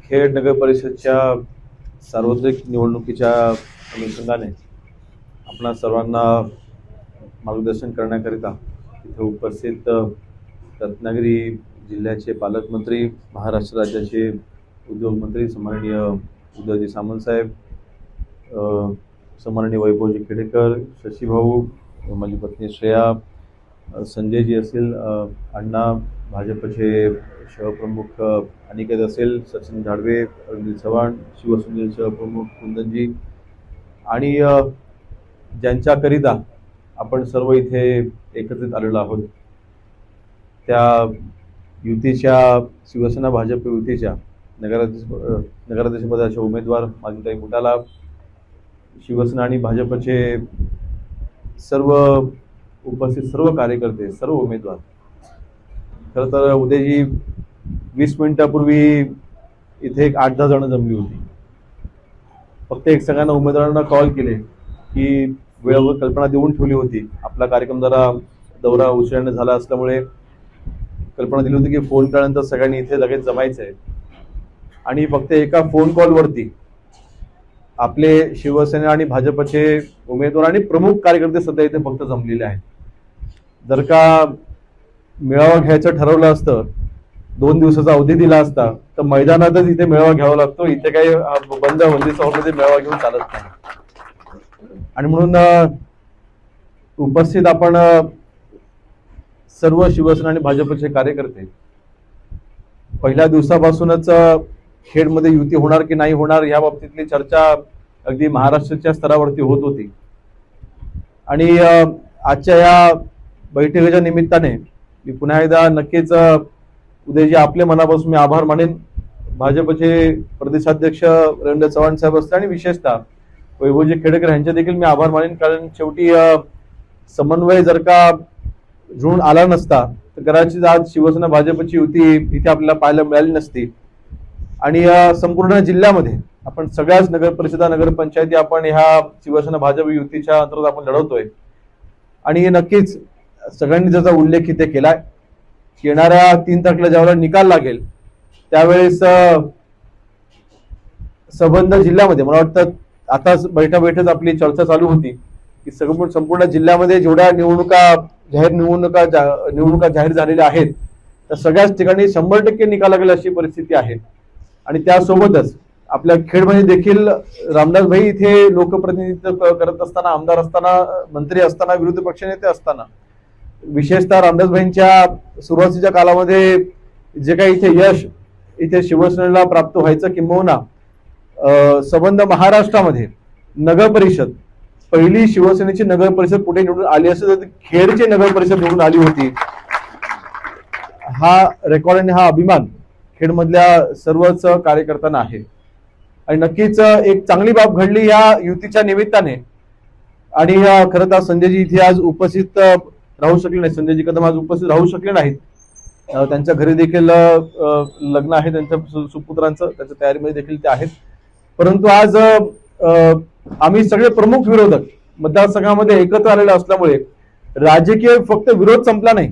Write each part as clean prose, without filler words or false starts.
खेड नगर परिषदच्या सार्वत्रिक निवडणुकीच्या अनुषंगाने आपणा सर्वांना मार्गदर्शन करण्याकरिता इथे उपस्थित रत्नागिरी जिल्ह्याचे पालकमंत्री, महाराष्ट्र राज्याचे उद्योगमंत्री सन्माननीय उदयजी सामंत साहेब, सन्माननीय वैभवजी खेडेकर, शशीभाऊ, माझी पत्नी श्रेया, संजयजी असेल, अण्णा, भाजपचे शहप्रमुख अनिकेत असेल, सचिन झाडवे, अरविंद चव्हाण, शिवसेनेचे शहप्रमुख कुंदनजी आणि ज्यांच्याकरिता आपण सर्व इथे एकत्रित आलेलो आहोत त्या युतीच्या शिवसेना भाजप युतीच्या नगराध्यक्षपदाचे उमेदवार माजीताई मुटाला, शिवसेना आणि भाजपचे सर्व उपस्थित सर्व कार्यकर्ते, सर्व उमेदवार, खरं तर उद्याजी 20 मिनिटापूर्वी इथे एक 8-10 जण जमली होती. फक्त एक सगळ्यांना उमेदवारांना कॉल केले की वेळेवर कल्पना देऊन ठेवली होती. आपला कार्यक्रम जरा दौरा उशिराने झाला असल्यामुळे कल्पना दिली होती की फोन केल्यानंतर सगळ्यांनी इथे लगेच जमायचं आहे आणि फक्त एका फोन कॉलवरती आपले शिवसेना आणि भाजपचे उमेदवार आणि प्रमुख कार्यकर्ते सध्या इथे फक्त जमलेले आहेत. जर का मेळावा घ्यायचं ठरवलं असतं, 2 दिवसाचा अवधी दिला असता, तर मैदानातच इथे मेळावा घ्यावा लागतो. इथे काही बंद बंदीचा हॉलमध्ये मेळावा घेऊन चालत नाही. आणि म्हणून उपस्थित आपण सर्व शिवसेना आणि भाजपचे कार्यकर्ते पहिल्या दिवसापासूनच खेडमध्ये युती होणार की नाही होणार या बाबतीतली चर्चा अगदी महाराष्ट्राच्या स्तरावरती होत होती. आणि आजच्या या बैठकीच्या निमित्ताने मी पुन्हा एकदा नक्कीच उदयजी आपले मनापासून मी आभार मानेन. भाजपचे प्रदेशाध्यक्ष रवींद्र चव्हाण साहेब असतील आणि विशेषतः वैभवजी खेडेकर यांचे देखील मी आभार मानेन. कारण शेवटी समन्वय जर का जुळून आला नसता तर कदाचित आज शिवसेना भाजपची युती इथे आपल्याला पाहायला मिळाली नसती. आणि संपूर्ण जिल्ह्यामध्ये आपण सगळ्याच नगर परिषदा, नगरपंचायती आपण ह्या शिवसेना भाजप युतीच्या अंतर्गत आपण लढवतोय. आणि नक्कीच सगळ्यांनी ज्याचा उल्लेख इथे केलाय, येणाऱ्या 3 तारखेला ज्यावेळेला निकाल लागेल त्यावेळेस संबंध जिल्ह्यामध्ये मला वाटतं आताच बैठक आपली चर्चा चालू होती की संपूर्ण जिल्ह्यामध्ये जेवढ्या निवडणुका जाहीर झालेल्या आहेत त्या सगळ्याच ठिकाणी 100% निकाल लागेल अशी परिस्थिती आहे. आणि त्यासोबतच आपल्या खेडमध्ये देखील रामदास भाई इथे लोकप्रतिनिधित्व करत असताना, आमदार असताना, मंत्री असताना, विरोधी पक्षनेते असताना, विशेषतः रामदास भाईंच्या सुरुवातीच्या काळामध्ये जे काही इथे यश इथे शिवसेनेला प्राप्त व्हायचं, किंबहुना संबंध महाराष्ट्रामध्ये नगर परिषद पहिली शिवसेनेची नगर परिषद कुठे निवडून आली असेल तर खेडची नगर परिषद निवडून आली होती. हा रेकॉर्ड आणि हा अभिमान खेडमधल्या सर्वच कार्यकर्त्यांना आहे. आणि नक्कीच एक चांगली बाब घडली या युतीच्या निमित्ताने. आणि खरं तर संजयजी इथे आज उपस्थित राहू शकले नाही, संजयजी कदम आज उपस्थित राहू शकले नाहीत. त्यांच्या घरी देखील लग्न आहे त्यांच्या सुपुत्रांचं, त्याच्या तयारीमध्ये देखील ते आहेत. परंतु आज आम्ही सगळे प्रमुख विरोधक मतदारसंघामध्ये एकत्र आलेले असल्यामुळे राजकीय फक्त विरोध संपला नाही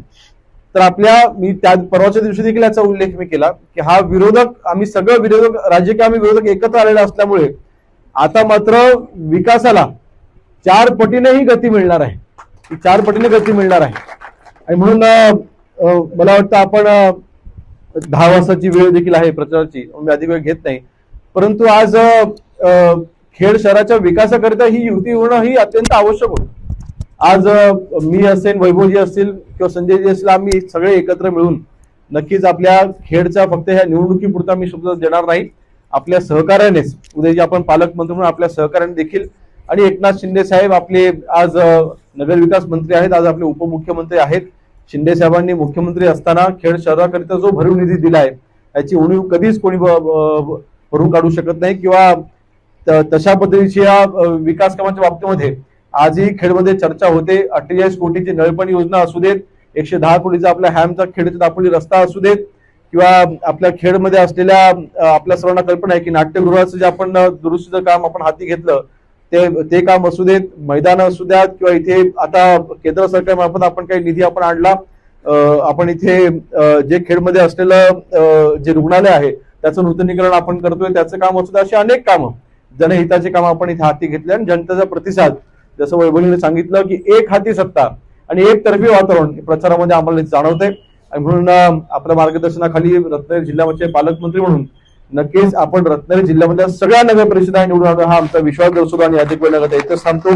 तर मी त्या परवाच्या दिवशी देखील याचा उल्लेख मी केला की हा विरोधक, आम्ही सगळे विरोधक, राजकीय आम्ही विरोधक एकत्र आलेले असल्यामुळे आता मात्र विकासाला 4 पटीनेही गती मिळणार आहे. 4 पटीने गती मिळणार आहे. आणि म्हणून मला वाटतं आपण 10 वाजताची वेळ देखील आहे प्रचाराची, मी अधिक वेळ घेत नाही. परंतु आज खेड शहराच्या विकासाकरिता ही युती होणं ही अत्यंत आवश्यक होतं. आज मी असेल, वैभवजी असतील किंवा संजयजी असतील, आम्ही सगळे एकत्र मिळून नक्कीच आपल्या खेडच्या फक्त ह्या निवडणुकीपुरता मी शब्द देणार नाही, आपल्या सहकार्यानेच उद्याजी आपण पालकमंत्री म्हणून आपल्या सहकार्याने देखील, आणि एकनाथ शिंदे साहेब आपले आज नगर विकास मंत्री आहेत, आज आपले उपमुख्यमंत्री आहेत. शिंदे साहेबांनी मुख्यमंत्री असताना खेड शहराकरिता जो भरीव निधी दिलाय याची उणीव कधीच कोणी भरून काढू शकत नाही. किंवा तशा पद्धतीच्या विकास कामाच्या बाबतीमध्ये आजही खेडमध्ये चर्चा होते. 48 कोटीची नळपाणी योजना असू देत, 110 कोटीचा आपल्या हॅमचा खेडचा दापोली रस्ता असू देत, किंवा आपल्या खेडमध्ये असलेल्या आपल्या सर्वांना कल्पना आहे की नाट्यगृहाचं जे आपण दुरुस्तीचं काम आपण हाती घेतलं ते काम असू देत, मैदान असू द्यात, किंवा इथे आता केंद्र सरकारमार्फत आपण काही निधी आपण आणला. आपण इथे जे खेडमध्ये असलेलं जे रुग्णालय आहे त्याचं नूतनीकरण आपण करतोय, त्याचं काम असू अशी अनेक कामं, जनहिताचे काम आपण इथे हाती घेतले आणि जनतेचा प्रतिसाद, जसं वैभवजीने सांगितलं की एक हाती सत्ता आणि एकतर्फी वातावरण प्रचारामध्ये आम्हाला जाणवतंय. आणि म्हणून आपल्या मार्गदर्शनाखाली रत्नागिरी जिल्ह्याचे पालकमंत्री म्हणून नक्कीच आपण रत्नागिरी जिल्ह्यामधल्या सगळ्या नगर परिषदा निवडून आणू हा आमचा विश्वास दर्शवतो आणि अधिक वेळ लागत आहे इथेच थांबतो.